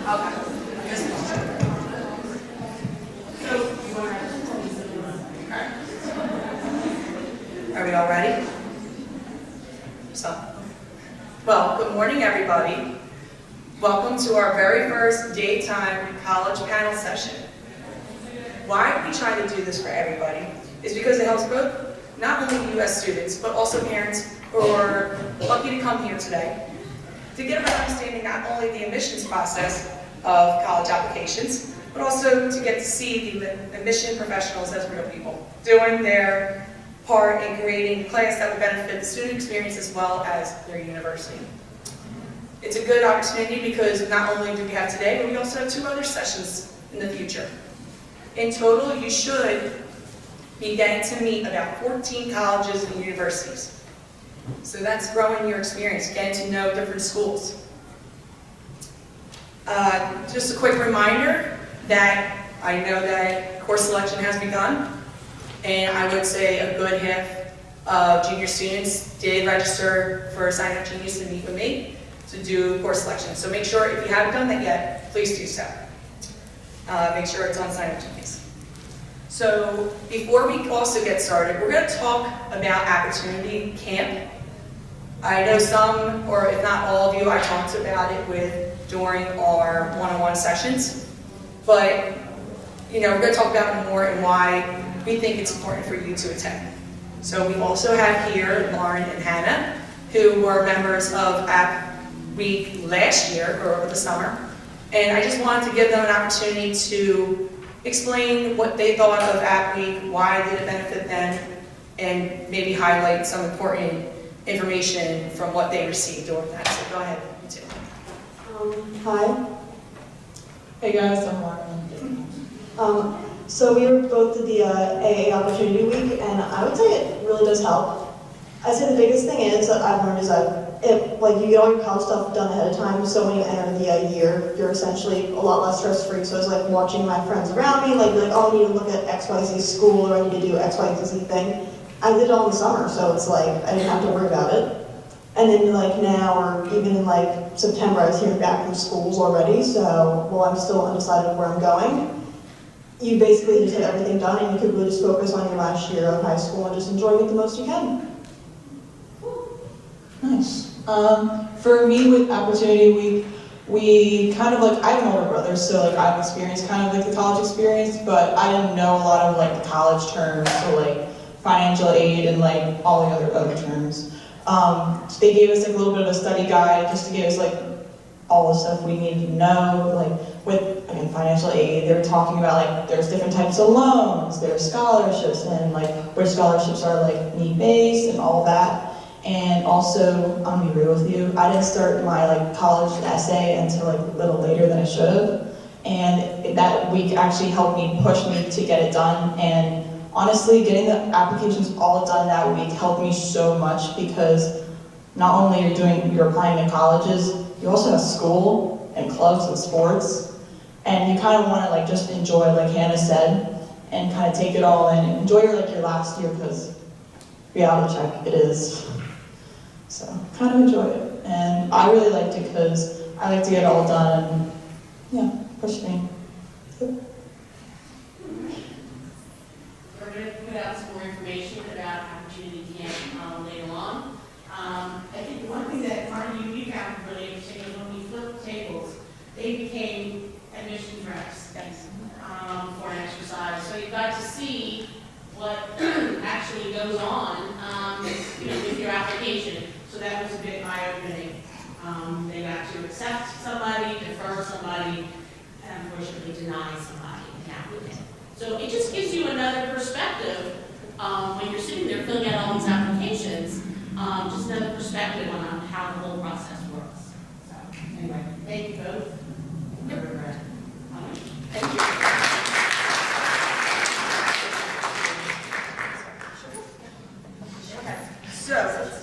Okay. Are we all ready? Well, good morning, everybody. Welcome to our very first daytime college panel session. Why we try to do this for everybody is because it helps both not only U.S. students, but also parents who are lucky to come here today to get a better understanding not only the admissions process of college applications, but also to get to see the admission professionals as real people doing their part in creating a class that will benefit the student experience as well as their university. It's a good opportunity because not only do we have today, but we also have 2 other sessions in the future. In total, you should be getting to meet about 14 colleges and universities. So that's growing your experience, getting to know different schools. Just a quick reminder that I know that course selection has begun, and I would say a good half of junior students did register for Sign Up Genius to meet with me to do course selection. So make sure, if you haven't done that yet, please do so. Make sure it's on Sign Up Genius. So before we also get started, we're going to talk about Opportunity Camp. I know some, or if not all of you, I talked about it with during our one-on-one sessions. But we're going to talk about it more and why we think it's important for you to attend. So we also have here Lauren and Hannah, who were members of App Week last year, or over the summer. And I just wanted to give them an opportunity to explain what they thought of App Week, why did it benefit them, and maybe highlight some important information from what they received during that. So go ahead, you two. Hi. Hey guys, I'm Lauren. So we were both at the AA Opportunity Week, and I would say it really does help. I'd say the biggest thing is that I've learned is that you get all your college stuff done ahead of time, so when you enter the year, you're essentially a lot less stress-free. So it's like watching my friends around me, be like, oh, I need to look at XYZ school, or I need to do XYZ thing. I did it all in the summer, so it's like I didn't have to worry about it. And then now, or even in September, I was hearing back from schools already, so while I'm still undecided where I'm going, you basically just get everything done, and you could really just focus on your last year of high school and just enjoying it the most you can. Nice. For me with Opportunity Week, we kind of I have an older brother, so I've experienced kind of the college experience, but I didn't know a lot of the college terms, so financial aid and all the other terms. They gave us a little bit of a study guide just to give us all the stuff we needed to know. With financial aid, they were talking about there's different types of loans, there's scholarships, and which scholarships are need-based and all that. And also, I'm gonna be real with you, I didn't start my college essay until a little later than I should have. And that week actually helped me, push me to get it done. And honestly, getting the applications all done that week helped me so much, because not only you're applying to colleges, you also have school and clubs and sports, and you kind of want to just enjoy, like Hannah said, and kind of take it all in and enjoy your last year, because reality check, it is. So kind of enjoy it, and I really liked it because I like to get it all done, and yeah, push me. We're going to put out some more information about Opportunity Camp later on. I think one thing that Marty, you found really interesting is when we flipped tables, they became admissions reps for an exercise. So you got to see what actually goes on with your application. So that was a bit eye-opening. They got to accept somebody, defer somebody, and unfortunately deny somebody, an applicant. So it just gives you another perspective when you're sitting there filling out all these applications, just another perspective on how the whole process works. So anyway, thank you both. Thank you. So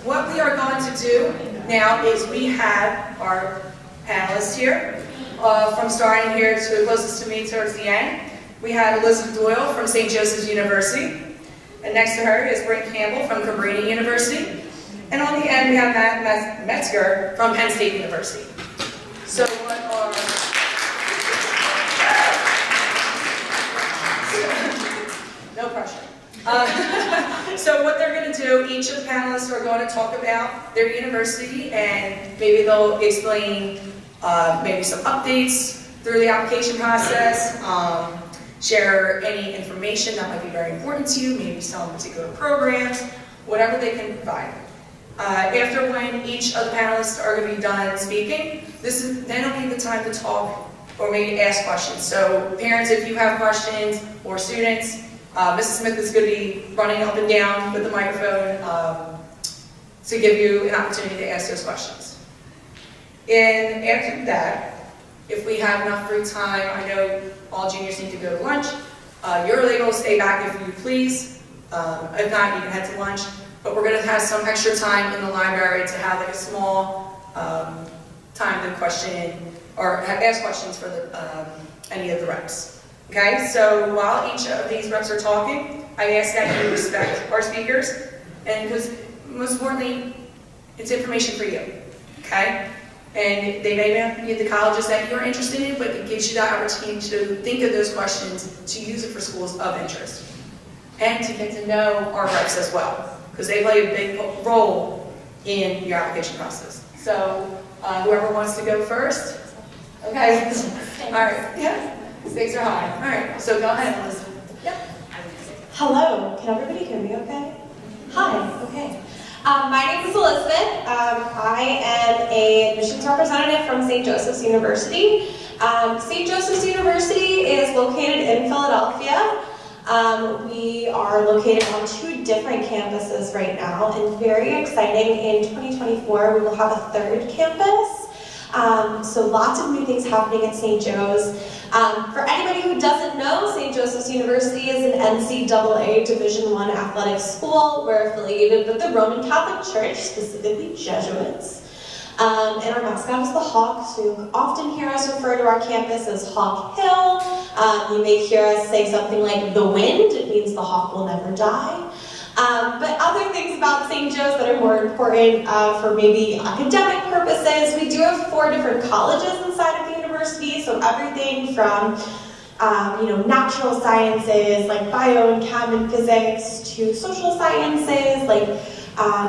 what we are going to do now is we have our panelists here, from starting here to closest to me towards the end. We have Elizabeth Doyle from St. Joseph's University, and next to her is Brent Campbell from Cabrini University, and on the end we have Matt Metzger from Penn State University. So what are So what they're going to do, each of the panelists are going to talk about their university, and maybe they'll explain maybe some updates through the application process, share any information that might be very important to you, maybe some particular programs, whatever they can provide. After when each of the panelists are going to be done speaking, then will be the time to talk or maybe ask questions. So parents, if you have questions, or students, Mrs. Smith is going to be running up and down with the microphone to give you an opportunity to ask those questions. And after that, if we have enough free time, I know all juniors need to go to lunch. You're able to stay back if you please. If not, you can head to lunch. But we're going to have some extra time in the library to have like a small time to question or ask questions for any of the reps. Okay, so while each of these reps are talking, I ask that you respect our speakers, and because most importantly, it's information for you, okay? And they may not be the colleges that you're interested in, but it gives you the opportunity to think of those questions, to use it for schools of interest, and to get to know our reps as well, because they play a big role in your application process. So whoever wants to go first, okay? All right, yeah. Stakes are high. All right, so go ahead, Elizabeth. Yep. Hello, can everybody hear me okay? Hi, okay. My name is Elizabeth. I am a admissions representative from St. Joseph's University. St. Joseph's University is located in Philadelphia. We are located on 2 different campuses right now, and very exciting, in 2024 we will have a 3rd campus. So lots of new things happening at St. Joe's. For anybody who doesn't know, St. Joseph's University is an NCAA Division I athletic school. We're affiliated with the Roman Catholic Church, specifically Jesuits. And our mascot is the hawk, so you often hear us refer to our campus as Hawk Hill. You may hear us say something like the wind. It means the hawk will never die. But other things about St. Joe's that are more important for maybe academic purposes, we do have 4 different colleges inside of the university, so everything from natural sciences like bio and chem and physics to social sciences like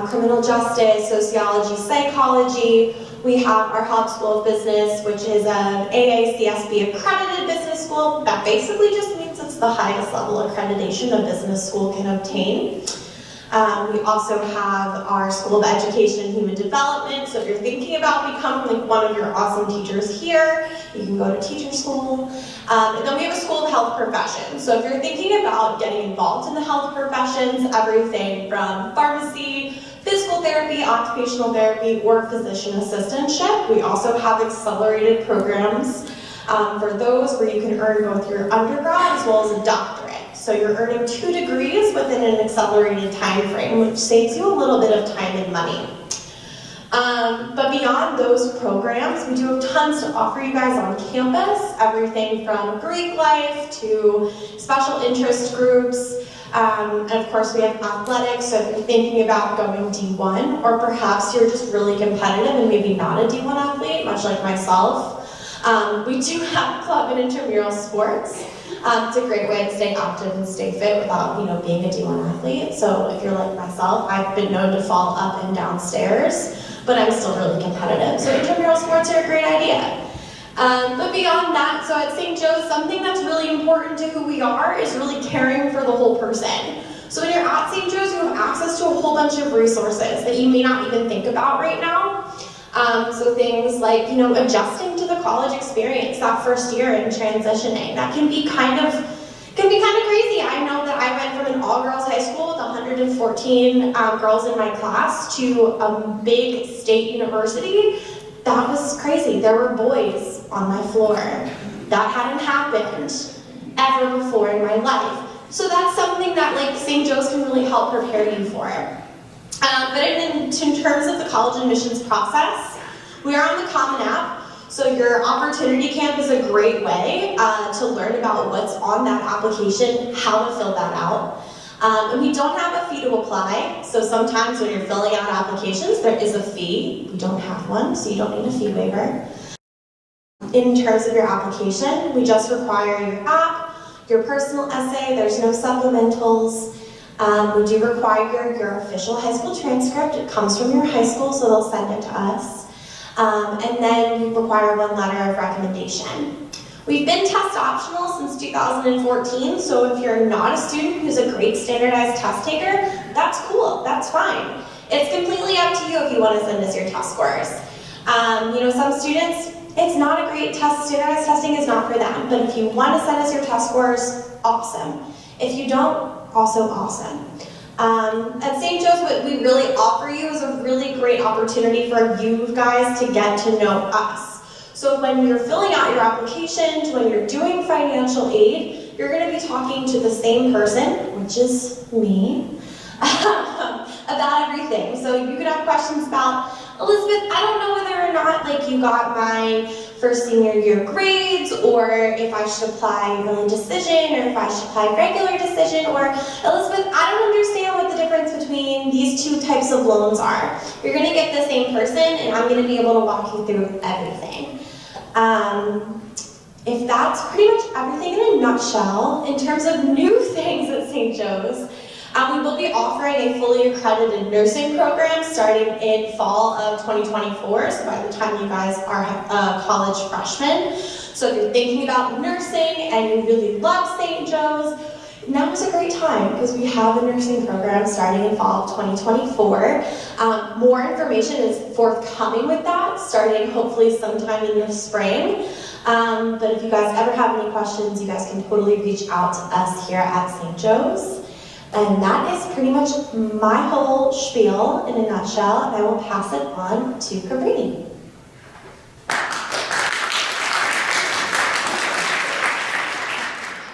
criminal justice, sociology, psychology. We have our Hub School of Business, which is an AACSB accredited business school. That basically just means it's the highest level accreditation a business school can obtain. We also have our School of Education and Human Development, so if you're thinking about becoming one of your awesome teachers here, you can go to teacher school. And then we have a School of Health Professions, so if you're thinking about getting involved in the health professions, everything from pharmacy, physical therapy, occupational therapy, or physician assistantship. We also have accelerated programs for those where you can earn both your undergrad as well as a doctorate. So you're earning 2 degrees within an accelerated time frame, which saves you a little bit of time and money. But beyond those programs, we do have tons to offer you guys on campus, everything from Greek life to special interest groups. And of course we have athletics, so if you're thinking about going D1, or perhaps you're just really competitive and maybe not a D1 athlete, much like myself, we do have club and intramural sports. It's a great way to stay active and stay fit without, being a D1 athlete. So if you're like myself, I've been known to fall up and down stairs, but I'm still really competitive. So intramural sports are a great idea. But beyond that, so at St. Joe's, something that's really important to who we are is really caring for the whole person. So when you're at St. Joe's, you have access to a whole bunch of resources that you may not even think about right now. So things like, adjusting to the college experience that first year and transitioning, that can be kind of crazy. I know that I went from an all-girls high school with 114 girls in my class to a big state university. That was crazy. There were boys on my floor. That hadn't happened ever before in my life. So that's something that St. Joe's can really help prepare you for. But in terms of the college admissions process, we are on the Common App. So your Opportunity Camp is a great way to learn about what's on that application, how to fill that out. And we don't have a fee to apply, so sometimes when you're filling out applications, there is a fee. We don't have one, so you don't need a fee waiver. In terms of your application, we just require your app, your personal essay, there's no supplementals. We do require your official high school transcript. It comes from your high school, so they'll send it to us. And then we require one letter of recommendation. We've been test optional since 2014, so if you're not a student who's a great standardized test taker, that's cool, that's fine. It's completely up to you if you want to send us your test scores. Some students, it's not a great test, standardized testing is not for them, but if you want to send us your test scores, awesome. If you don't, also awesome. At St. Joe's, what we really offer you is a really great opportunity for you guys to get to know us. So when you're filling out your application, when you're doing financial aid, you're going to be talking to the same person, which is me, about everything. So you could have questions about, Elizabeth, I don't know whether or not you got my first senior year grades, or if I should apply early decision, or if I should apply regular decision, or Elizabeth, I don't understand what the difference between these two types of loans are. You're going to get the same person, and I'm going to be able to walk you through everything. If that's pretty much everything in a nutshell, in terms of new things at St. Joe's, we will be offering a fully accredited nursing program starting in fall of 2024, so by the time you guys are college freshmen. So if you're thinking about nursing and you really love St. Joe's, now is a great time because we have a nursing program starting in fall of 2024. More information is forthcoming with that, starting hopefully sometime in the spring. But if you guys ever have any questions, you guys can totally reach out to us here at St. Joe's. And that is pretty much my whole spiel in a nutshell, and I will pass it on to Cabrini.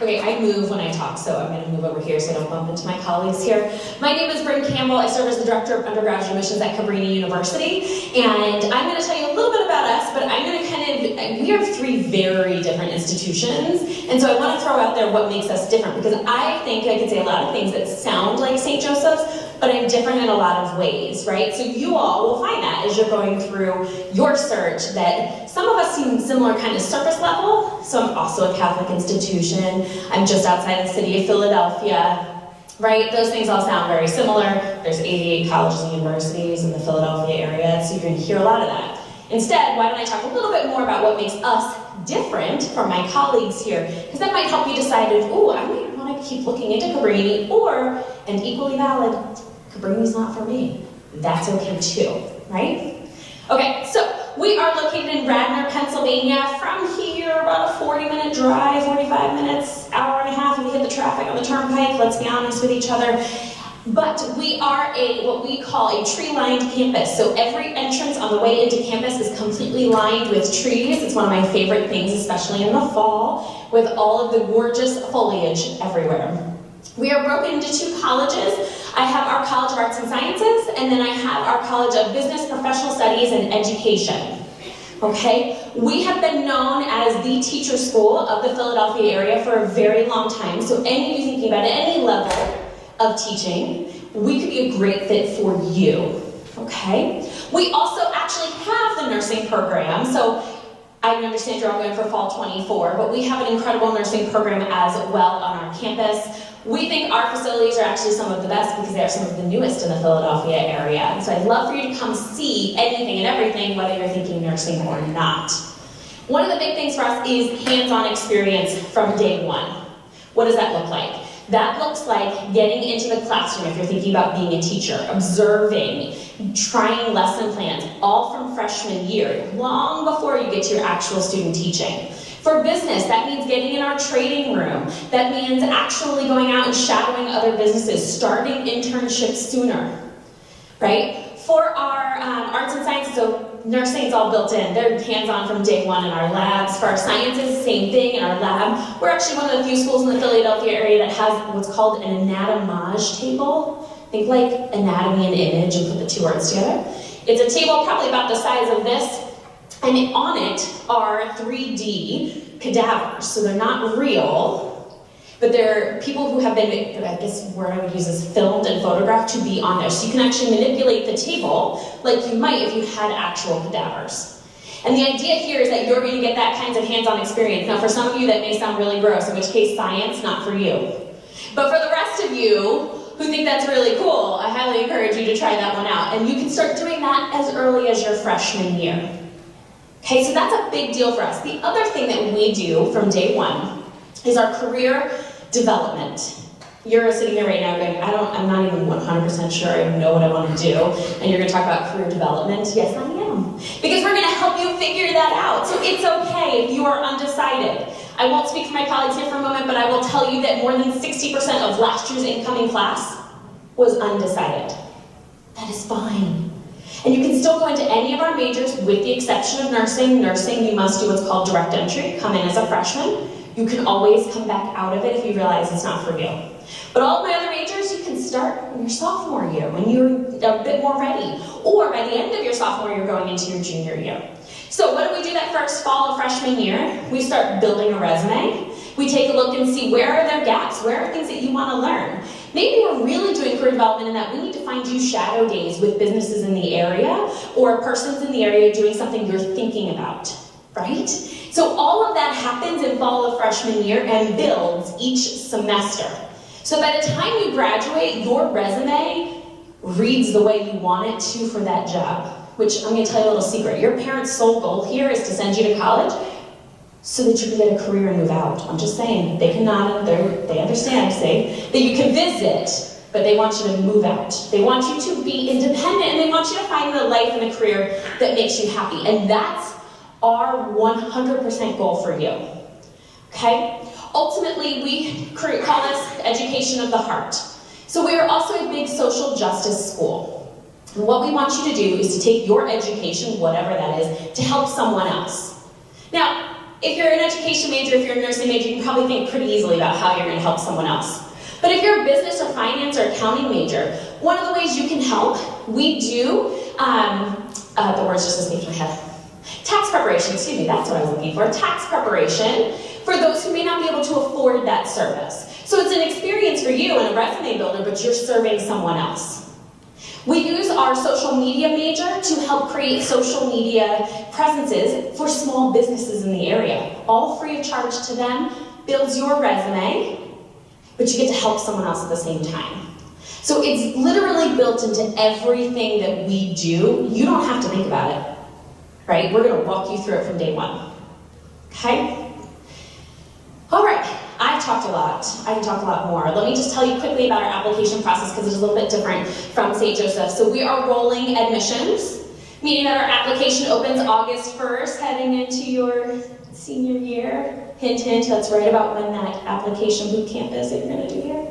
Okay, I move when I talk, so I'm going to move over here so I don't bump into my colleagues here. My name is Bryn Campbell. I serve as the Director of Undergraduate Admissions at Cabrini University, and I'm going to tell you a little bit about us, but I'm going to we are three very different institutions, and so I want to throw out there what makes us different, because I think I could say a lot of things that sound like St. Joseph's, but I'm different in a lot of ways, right? So you all will find that as you're going through your search, that some of us seem similar kind of surface level. So I'm also a Catholic institution. I'm just outside the city of Philadelphia, right? Those things all sound very similar. There's 88 colleges and universities in the Philadelphia area, so you're going to hear a lot of that. Instead, why don't I talk a little bit more about what makes us different from my colleagues here, because that might help you decide if, ooh, I might want to keep looking into Cabrini, or, and equally valid, Cabrini's not for me. That's okay too, right? Okay, so we are located in Radnor, Pennsylvania. From here, about a 40-minute drive, 45 minutes, hour and a half if you hit the traffic on the turnpike, let's be honest with each other. But we are what we call a tree-lined campus. So every entrance on the way into campus is completely lined with trees. It's one of my favorite things, especially in the fall, with all of the gorgeous foliage everywhere. We are broken into two colleges. I have our College of Arts and Sciences, and then I have our College of Business, Professional Studies, and Education. Okay? We have been known as the teacher school of the Philadelphia area for a very long time, so any of you thinking about any level of teaching, we could be a great fit for you. Okay? We also actually have the nursing program, so I understand you're all going for fall 24, but we have an incredible nursing program as well on our campus. We think our facilities are actually some of the best because they are some of the newest in the Philadelphia area. And so I'd love for you to come see anything and everything, whether you're thinking nursing or not. One of the big things for us is hands-on experience from day one. What does that look like? That looks like getting into the classroom if you're thinking about being a teacher, observing, trying lesson plans, all from freshman year, long before you get to your actual student teaching. For business, that means getting in our trading room. That means actually going out and shadowing other businesses, starting internships sooner, right? For our arts and sciences, so nursing is all built in. They're hands-on from day one in our labs. For our sciences, same thing in our lab. We're actually one of the few schools in the Philadelphia area that has what's called an anatomage table. Think like anatomy and image and put the two words together. It's a table probably about the size of this, and on it are 3D cadavers. So they're not real, but they're people who have been, I guess the word I would use is filmed and photographed to be on there. So you can actually manipulate the table like you might if you had actual cadavers. And the idea here is that you're going to get that kind of hands-on experience. Now for some of you that may sound really gross, in which case science, not for you. But for the rest of you, who who think that's really cool, I highly encourage you to try that one out. And you can start doing that as early as your freshman year. Okay, so that's a big deal for us. The other thing that we do from day one is our career development. You're sitting there right now going, I'm not even 100% sure I know what I want to do, and you're going to talk about career development. Yes, I am. Because we're going to help you figure that out. So it's okay if you are undecided. I won't speak for my colleagues here for a moment, but I will tell you that more than 60% of last year's incoming class was undecided. That is fine. And you can still go into any of our majors with the exception of nursing. Nursing, you must do what's called direct entry. Come in as a freshman. You can always come back out of it if you realize it's not for you. But all of my other majors, you can start in your sophomore year when you're a bit more ready. Or by the end of your sophomore year, going into your junior year. So what do we do that first fall of freshman year? We start building a resume. We take a look and see where are there gaps, where are things that you want to learn. Maybe we're really doing career development in that we need to find you shadow days with businesses in the area or persons in the area doing something you're thinking about, right? So all of that happens in fall of freshman year and builds each semester. So by the time you graduate, your resume reads the way you want it to for that job. Which I'm going to tell you a little secret. Your parents' sole goal here is to send you to college so that you can get a career and move out. I'm just saying, they can nod, they understand, say, that you can visit, but they want you to move out. They want you to be independent, and they want you to find the life and the career that makes you happy. And that's our 100% goal for you. Okay? Ultimately, we call this education of the heart. So we are also a big social justice school. And what we want you to do is to take your education, whatever that is, to help someone else. Now, if you're an education major, if you're a nursing major, you can probably think pretty easily about how you're going to help someone else. But if you're a business or finance or accounting major, one of the ways you can help, we do, the words just escaped my head. Tax preparation, excuse me, that's what I was looking for. Tax preparation for those who may not be able to afford that service. So it's an experience for you and a resume builder, but you're serving someone else. We use our social media major to help create social media presences for small businesses in the area. All free of charge to them, builds your resume, but you get to help someone else at the same time. So it's literally built into everything that we do. You don't have to think about it, right? We're gonna walk you through it from day one, okay? All right. I've talked a lot. I can talk a lot more. Let me just tell you quickly about our application process because it's a little bit different from St. Joseph. So we are rolling admissions, meaning that our application opens August 1st, heading into your senior year. Hint, hint, that's right about when that application boot camp is that you're going to do here.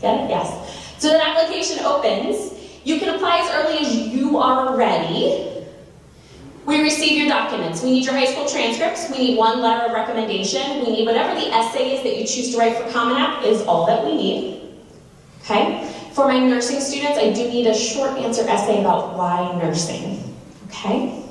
Get it? Yes. So that application opens. You can apply as early as you are ready. We receive your documents. We need your high school transcripts. We need one letter of recommendation. We need whatever the essay is that you choose to write for Common App is all that we need. Okay? For my nursing students, I do need a short answer essay about why nursing. Okay?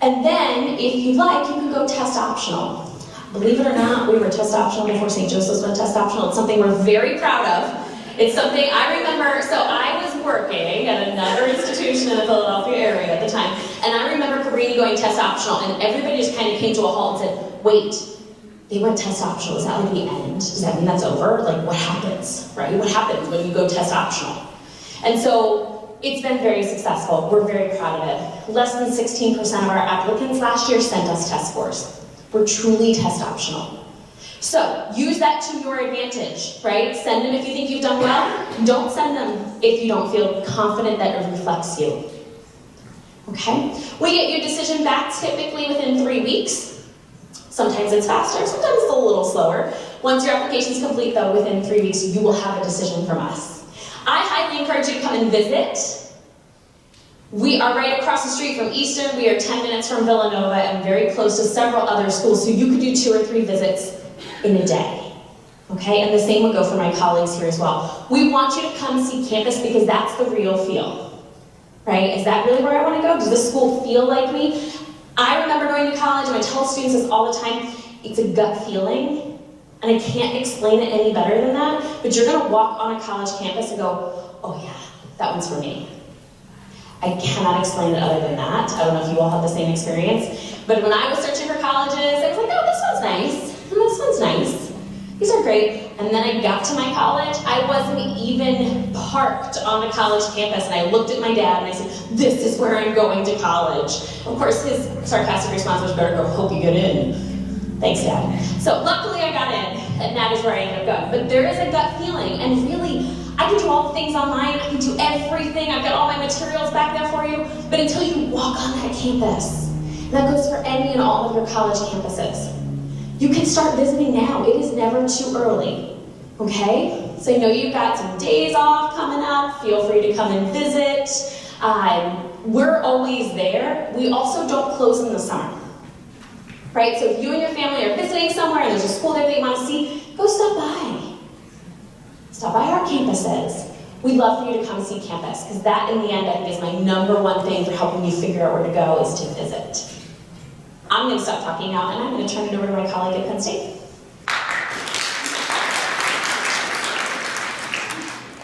And then, if you'd like, you can go test optional. Believe it or not, we were test optional before St. Joseph's went test optional. It's something we're very proud of. It's something I remember, so I was working at another institution in the Philadelphia area at the time, and I remember Cabrini going test optional, and everybody just kind of came to a halt and said, wait, they went test optional, is that like the end? Does that mean that's over? Like, what happens, right? What happens when you go test optional? And so, it's been very successful. We're very proud of it. Less than 16% of our applicants last year sent us test scores. We're truly test optional. So, use that to your advantage, right? Send them if you think you've done well. Don't send them if you don't feel confident that it reflects you. Okay? We get your decision back typically within 3 weeks. Sometimes it's faster, sometimes it's a little slower. Once your application is complete, though, within 3 weeks, you will have a decision from us. I highly encourage you to come and visit. We are right across the street from Eastern. We are 10 minutes from Villanova and very close to several other schools, so you could do 2 or 3 visits in a day, okay? And the same would go for my colleagues here as well. We want you to come see campus because that's the real feel, right? Is that really where I want to go? Does this school feel like me? I remember going to college, and I tell students this all the time, it's a gut feeling, and I can't explain it any better than that, but you're gonna walk on a college campus and go, oh yeah, that one's for me. I cannot explain it other than that. I don't know if you all have the same experience, but when I was searching for colleges, I was like, oh, this one's nice. And this one's nice. These are are great. And then I got to my college, I wasn't even parked on the college campus, and I looked at my dad and I said, this is where I'm going to college. Of course, his sarcastic response was, better go, hope you get in. Thanks, Dad. So luckily I got in, and that is where I ended up going. But there is a gut feeling, and really, I can do all the things online, I can do everything, I've got all my materials back there for you, but until you walk on that campus, and that goes for any and all of your college campuses, you can start visiting now. It is never too early, okay? So I know you've got some days off coming up, feel free to come and visit. We're always there. We also don't close in the summer, right? So if you and your family are visiting somewhere and there's a school there that you want to see, go stop by. Stop by our campuses. We'd love for you to come see campus, because that in the end I think is my number one thing for helping you figure out where to go is to visit. I'm going to stop talking now, and I'm going to turn it over to my colleague at Penn State.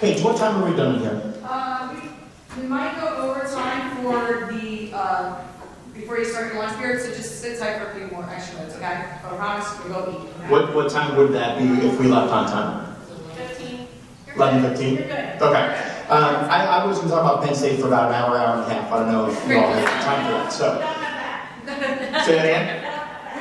Paige, what time are we done here? We might go overtime for the, before you start your lunch period, so just sit tight for a few more extra minutes, okay? I promise we'll go eat. Okay? What time would that be if we left on time? 11:15? You're good. Okay. I was going to talk about Penn State for about an hour, hour and a half. I don't know if you all have time for that. So, say that again?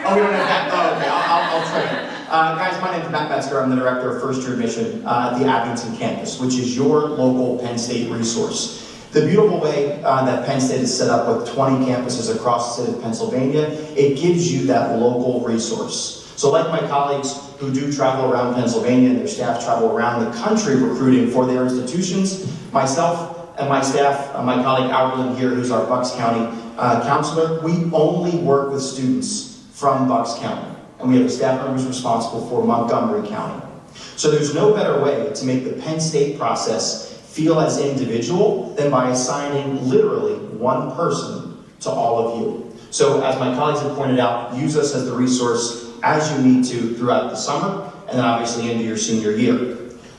Oh, we don't have that? Oh, okay. I'll try it. Guys, my name is Matt Metzger. I'm the Director of First Year Admission at the Abington campus, which is your local Penn State resource. The beautiful way that Penn State is set up with 20 campuses across the state of Pennsylvania, it gives you that local resource. So like my colleagues who do travel around Pennsylvania and their staff travel around the country recruiting for their institutions, myself and my staff, my colleague Alberlin here, who's our Bucks County counselor, we only work with students from Bucks County. And we have a staff member who's responsible for Montgomery County. So there's no better way to make the Penn State process feel as individual than by assigning literally one person to all of you. So as my colleagues have pointed out, use us as the resource as you need to throughout the summer, and then obviously into your senior year.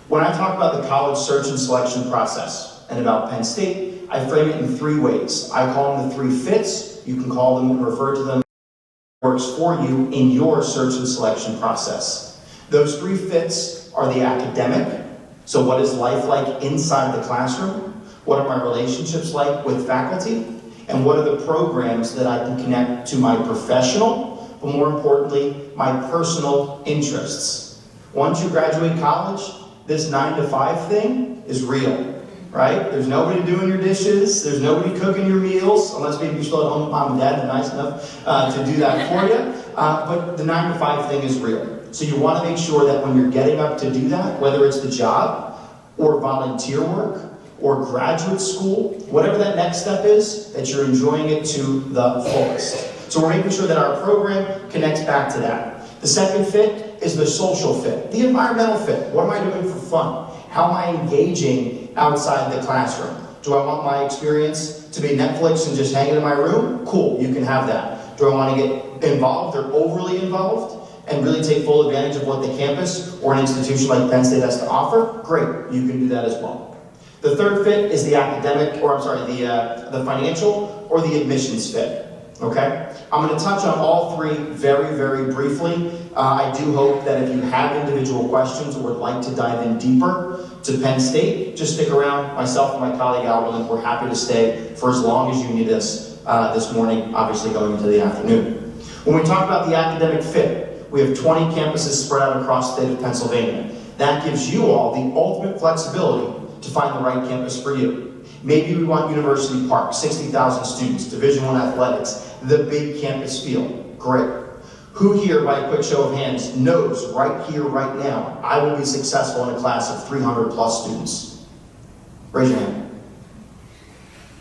When I talk about the college search and selection process and about Penn State, I frame it in three ways. I call them the three fits. You can call them and refer to them works for you in your search and selection process. Those three fits are the academic. So what is life like inside the classroom? What are my relationships like with faculty? And what are the programs that I can connect to my professional, but more importantly, my personal interests? Once you graduate college, this 9 to 5 thing is real, right? There's nobody doing your dishes, there's nobody cooking your meals, unless maybe you're still at home with mom and dad, they're nice enough to do that for you. But the 9 to 5 thing is real. So you want to make sure that when you're getting up to do that, whether it's the job, or volunteer work, or graduate school, whatever that next step is, that you're enjoying it to the fullest. So we're making sure that our program connects back to that. The second fit is the social fit, the environmental fit. What am I doing for fun? How am I engaging outside the classroom? Do I want my experience to be Netflix and just hanging in my room? Cool, you can have that. Do I want to get involved or overly involved and really take full advantage of what the campus or an institution like Penn State has to offer? Great, you can do that as well. The third fit is the academic, or I'm sorry, the financial or the admissions fit. Okay? I'm going to touch on all three very, very briefly. I do hope that if you have individual questions or would like to dive in deeper to Penn State, just stick around. Myself and my colleague Alberlin, we're happy to stay for as long as you need us this morning, obviously going into the afternoon. When we talk about the academic fit, we have 20 campuses spread out across the state of Pennsylvania. That gives you all the ultimate flexibility to find the right campus for you. Maybe we want University Park, 60,000 students, Division I athletics, the big campus feel. Great. Who here, by a quick show of hands, knows right here, right now, I will be successful in a class of 300 plus students? Raise your hand.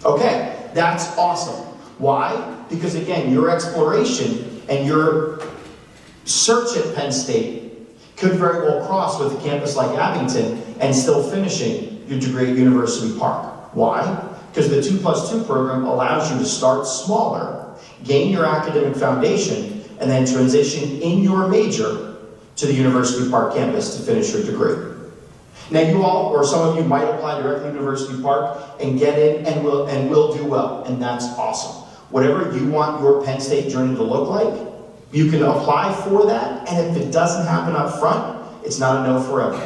Okay, that's awesome. Why? Because again, your exploration and your search at Penn State could very well cross with a campus like Abington and still finishing your degree at University Park. Why? Because the 2+2 program allows you to start smaller, gain your academic foundation, and then transition in your major to the University Park campus to finish your degree. Now you all, or some of you might apply directly to University Park and get in and will do well, and that's awesome. Whatever you want your Penn State journey to look like, you can apply for that, and if it doesn't happen up front, It's not a no forever.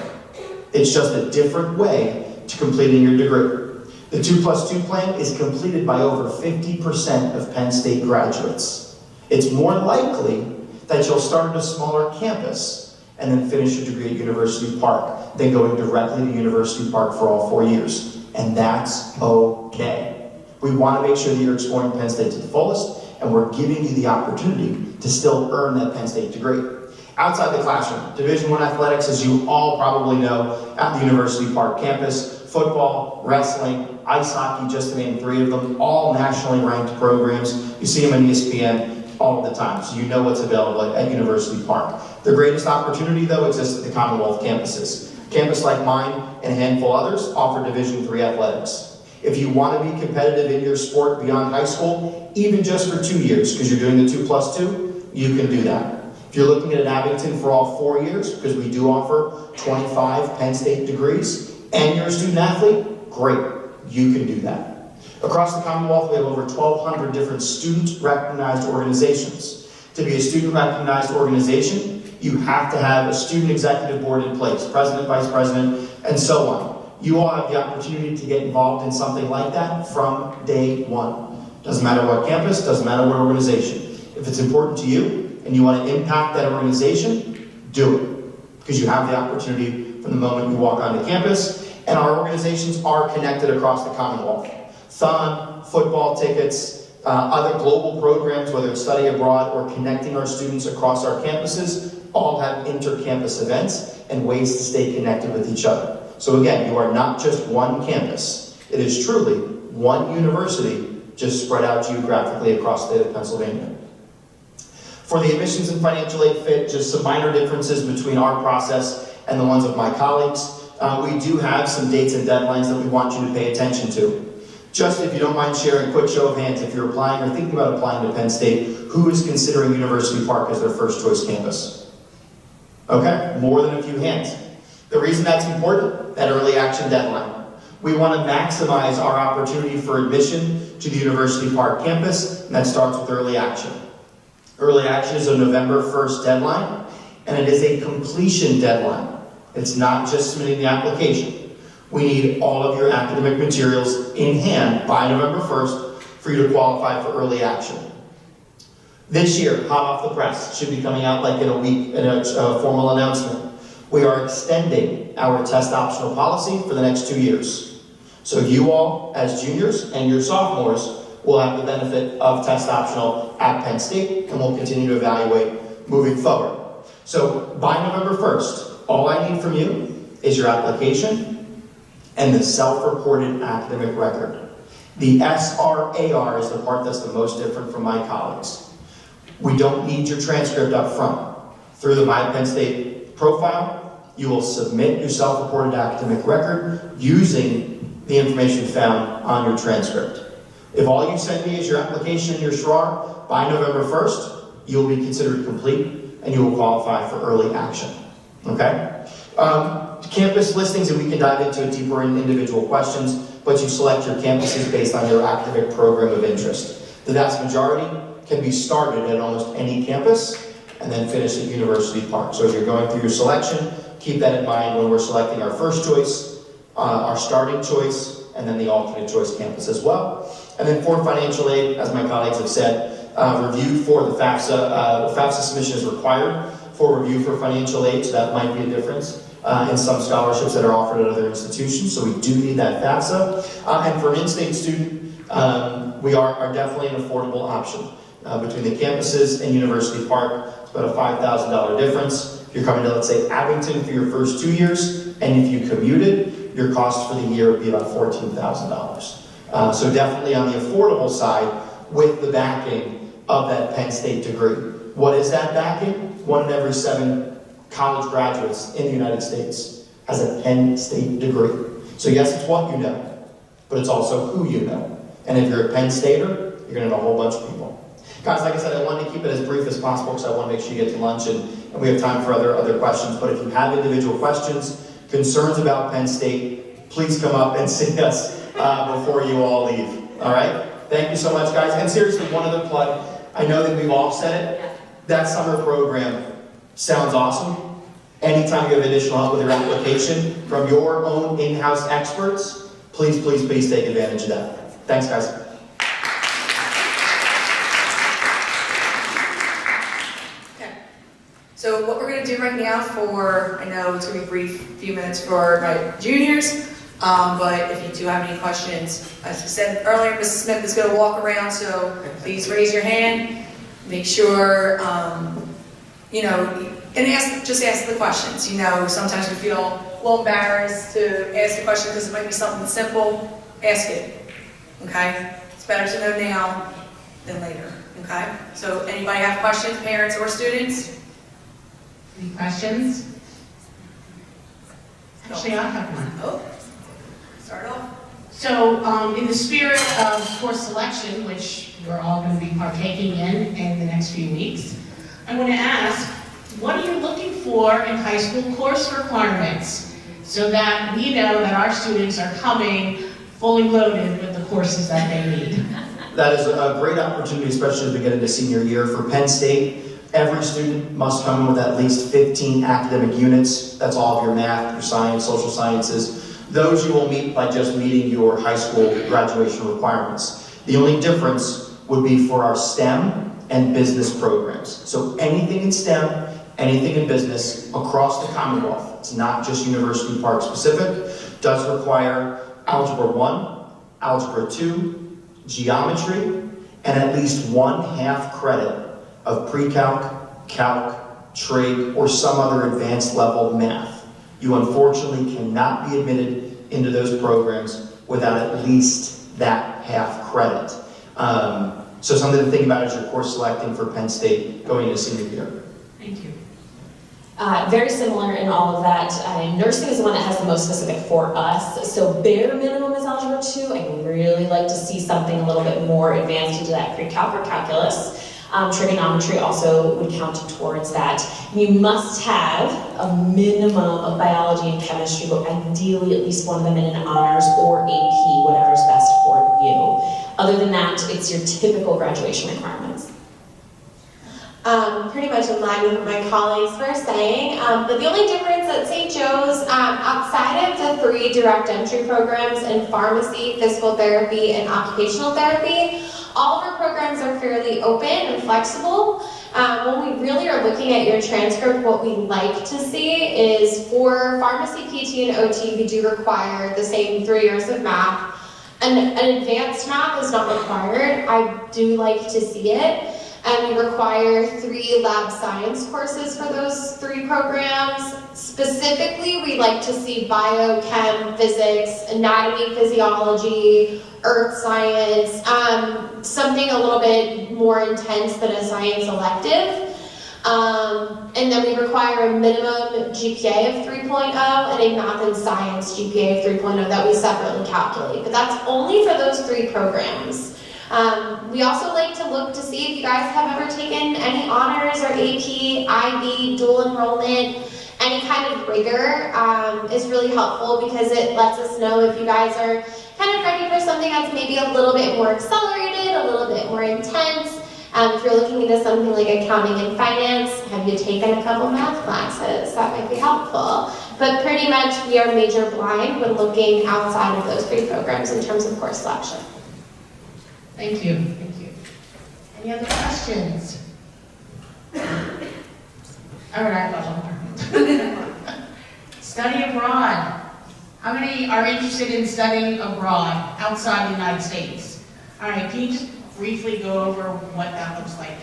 It's just a different way to completing your degree. The 2+2 plan is completed by over 50% of Penn State graduates. It's more likely that you'll start at a smaller campus and then finish your degree at University Park than going directly to University Park for all 4 years. And that's okay. We want to make sure that you're exploring Penn State to the fullest, and we're giving you the opportunity to still earn that Penn State degree. Outside the classroom, Division I athletics, as you all probably know, at the University Park campus, football, wrestling, ice hockey, just to name 3 of them, all nationally ranked programs. You see them on ESPN all the time, so you know what's available at University Park. The greatest opportunity, though, exists at the Commonwealth campuses. A campus like mine and a handful of others offer Division III athletics. If you want to be competitive in your sport beyond high school, even just for 2 years, because you're doing the 2+2, you can do that. If you're looking at Abington for all 4 years, because we do offer 25 Penn State degrees, and you're a student athlete, great, you can do that. Across the Commonwealth, we have over 1,200 different student-recognized organizations. To be a student-recognized organization, you have to have a student executive board in place, president, vice president, and so on. You all have the opportunity to get involved in something like that from day one. Doesn't matter what campus, doesn't matter what organization. If it's important to you, and you want to impact that organization, do it. Because you have the opportunity from the moment you walk onto campus, and our organizations are connected across the Commonwealth. Thon, football tickets, other global programs, whether it's study abroad or connecting our students across our campuses, all have inter-campus events and ways to stay connected with each other. So again, you are not just one campus. It is truly one university, just spread out geographically across the state of Pennsylvania. For the admissions and financial aid fit, just some minor differences between our process and the ones of my colleagues. We do have some dates and deadlines that we want you to pay attention to. Just if you don't mind sharing a quick show of hands, if you're applying or thinking about applying to Penn State, who is considering University Park as their first choice campus? Okay, more than a few hands. The reason that's important, that early action deadline. We want to maximize our opportunity for admission to the University Park campus, and that starts with early action. Early action is a November 1st deadline, and it is a completion deadline. It's not just submitting the application. We need all of your academic materials in hand by November 1st for you to qualify for early action. This year, hot off the press, should be coming out like in a week in a formal announcement. We are extending our test optional policy for the next 2 years. So you all, as juniors and your sophomores, will have the benefit of test optional at Penn State, and we'll continue to evaluate moving forward. So by November 1st, all I need from you is your application and the self-reported academic record. The SRAR is the part that's the most different from my colleagues. We don't need your transcript up front. Through the My Penn State profile, you will submit your self-reported academic record using the information found on your transcript. If all you send me is your application and your SRAR, by November 1st, you'll be considered complete and you will qualify for early action. Okay? Campus listings, and we can dive into it deeper in individual questions, but you select your campuses based on your academic program of interest. The vast majority can be started at almost any campus and then finish at University Park. So as you're going through your selection, keep that in mind when we're selecting our first choice, our starting choice, and then the alternate choice campus as well. And then for financial aid, as my colleagues have said, review for the FAFSA. FAFSA submission is required for review for financial aid, so that might be a difference in some scholarships that are offered at other institutions, so we do need that FAFSA. And for an in-state student, we are definitely an affordable option. Between the campuses and University Park, it's about a $5,000 difference. If you're coming to, let's say, Abington for your first 2 years, and if you commuted, your cost for the year would be about $14,000. So definitely on the affordable side with the backing of that Penn State degree. What is that backing? 1 in every 7 college graduates in the United States has a Penn State degree. So yes, it's what you know, but it's also who you know. And if you're a Penn Stater, you're going to know a whole bunch of people. Guys, like I said, I wanted to keep it as brief as possible because I want to make sure you get to lunch and we have time for other questions. But if you have individual questions, concerns about Penn State, please come up and see us before you all leave. All right? Thank you so much, guys. And seriously, one other plug. I know that we've all said it. That summer program sounds awesome. Anytime you have additional help with your application from your own in-house experts, please, please, please take advantage of that. Thanks, guys. Okay. So what we're going to do right now for, I know it's going to be a brief few minutes for my juniors, but if you do have any questions, as I said earlier, Mrs. Smith is going to walk around, so please raise your hand. Make sure, you know, and just ask the questions. You know, sometimes we feel a little embarrassed to ask the question because it might be something simple. Ask it, okay? It's better to know now than later, okay? So anybody have questions, parents or students? Any questions? Actually, I have one. Oh, start off. So, in the spirit of course selection, which we're all going to be partaking in the next few weeks, I want to ask, what are you looking for in high school course requirements so that we know that our students are coming fully loaded with the courses that they need? That is a great opportunity, especially as we get into senior year. For Penn State, every student must come with at least 15 academic units. That's all of your math, your science, social sciences. Those you will meet by just meeting your high school graduation requirements. The only difference would be for our STEM and business programs. So anything in STEM, anything in business across the Commonwealth, it's not just University Park specific, does require Algebra 1, Algebra 2, Geometry, and at least 1/2 credit of pre-calc, calc, trig, or some other advanced level math. You unfortunately cannot be admitted into those programs without at least that 1/2 credit. So something to think about as you're course selecting for Penn State going into senior year. Thank you. Very similar in all of that. Nursing is the one that has the most specific for us. So bare minimum is Algebra 2. I would really like to see something a little bit more advanced into that pre-calc or calculus. Trigonometry also would count towards that. You must have a minimum of biology and chemistry, but ideally at least one of them in an honors or AP, whatever's best for you. Other than that, it's your typical graduation requirements. Pretty much in line with what my colleagues were saying, but the only difference at St. Joe's, outside of the 3 direct entry programs in pharmacy, physical therapy, and occupational therapy, all of our programs are fairly open and flexible. When we really are looking at your transcript, what we like to see is for pharmacy, PT, and OT, we do require the same 3 years of math. An advanced math is not required. I do like to see it. And we require 3 lab science courses for those 3 programs. Specifically, we like to see biochem, physics, anatomy, physiology, earth science, something a little bit more intense than a science elective. And then we require a minimum GPA of 3.0 and a math and science GPA of 3.0 that we separately calculate. But that's only for those 3 programs. We also like to look to see if you guys have ever taken any honors or AP, IB, dual enrollment. Any kind of rigor is really helpful because it lets us know if you guys are kind of ready for something that's maybe a little bit more accelerated, a little bit more intense. If you're looking into something like accounting and finance, have you taken a couple math classes? That might be helpful. But pretty much we are major blind when looking outside of those 3 programs in terms of course selection. Thank you. Thank you. Any other questions? All right, well, study abroad. How many are interested in studying abroad outside the United States? All right, can you just briefly go over what that looks like?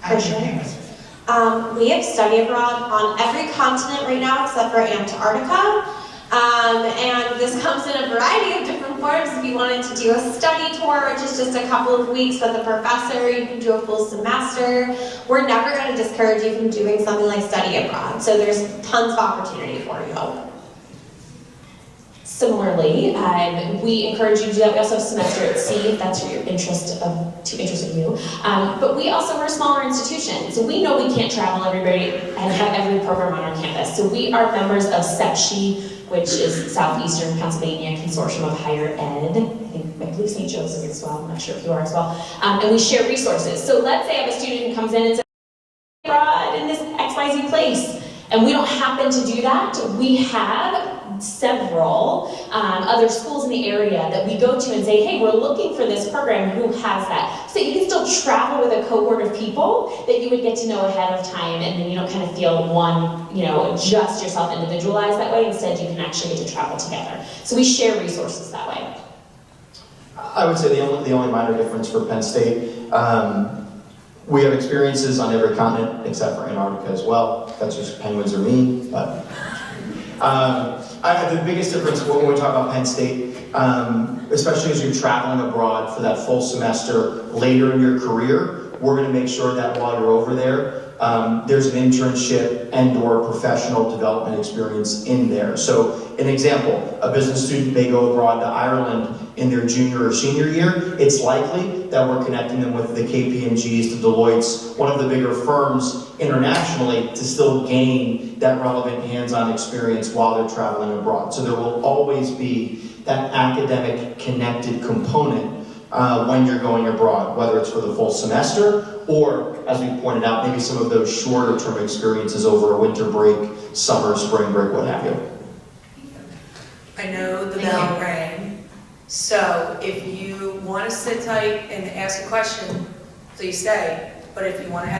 For sure. We have study abroad on every continent right now except for Antarctica. And this comes in a variety of different forms. If you wanted to do a study tour, which is just a couple of weeks with a professor, you can do a full semester. We're never going to discourage you from doing something like study abroad. So there's tons of opportunity for you. Similarly, we encourage you to do that. We also have semester at sea, if that's your interest of you. But we also are a smaller institution, so we know we can't travel everybody and have every program on our campus. So we are members of SEPSHE, which is Southeastern Pennsylvania Consortium of Higher Ed. I believe St. Joseph as well. I'm not sure if you are as well. And we share resources. So let's say I have a student who comes in and says, abroad in this XYZ place. And we don't happen to do that. We have several other schools in the area that we go to and say, hey, we're looking for this program, who has that? So you can still travel with a cohort of people that you would get to know ahead of time, and then you don't kind of feel just yourself individualized that way. Instead, you can actually get to travel together. So we share resources that way. I would say the only minor difference for Penn State, we have experiences on every continent except for Antarctica as well. That's just penguins are mean, but the biggest difference when we talk about Penn State, especially as you're traveling abroad for that full semester later in your career, we're going to make sure that while you're over there, there's an internship and/or professional development experience in there. So, an example, a business student may go abroad to Ireland in their junior or senior year. It's likely that we're connecting them with the KPMGs, the Deloittes, one of the bigger firms internationally, to still gain that relevant hands-on experience while they're traveling abroad. So there will always be that academic connected component when you're going abroad, whether it's for the full semester or, as we pointed out, maybe some of those shorter term experiences over a winter break, summer, spring break, what have you. I know the bell rang, so if you want to sit tight and ask a question, please stay. But if you want to have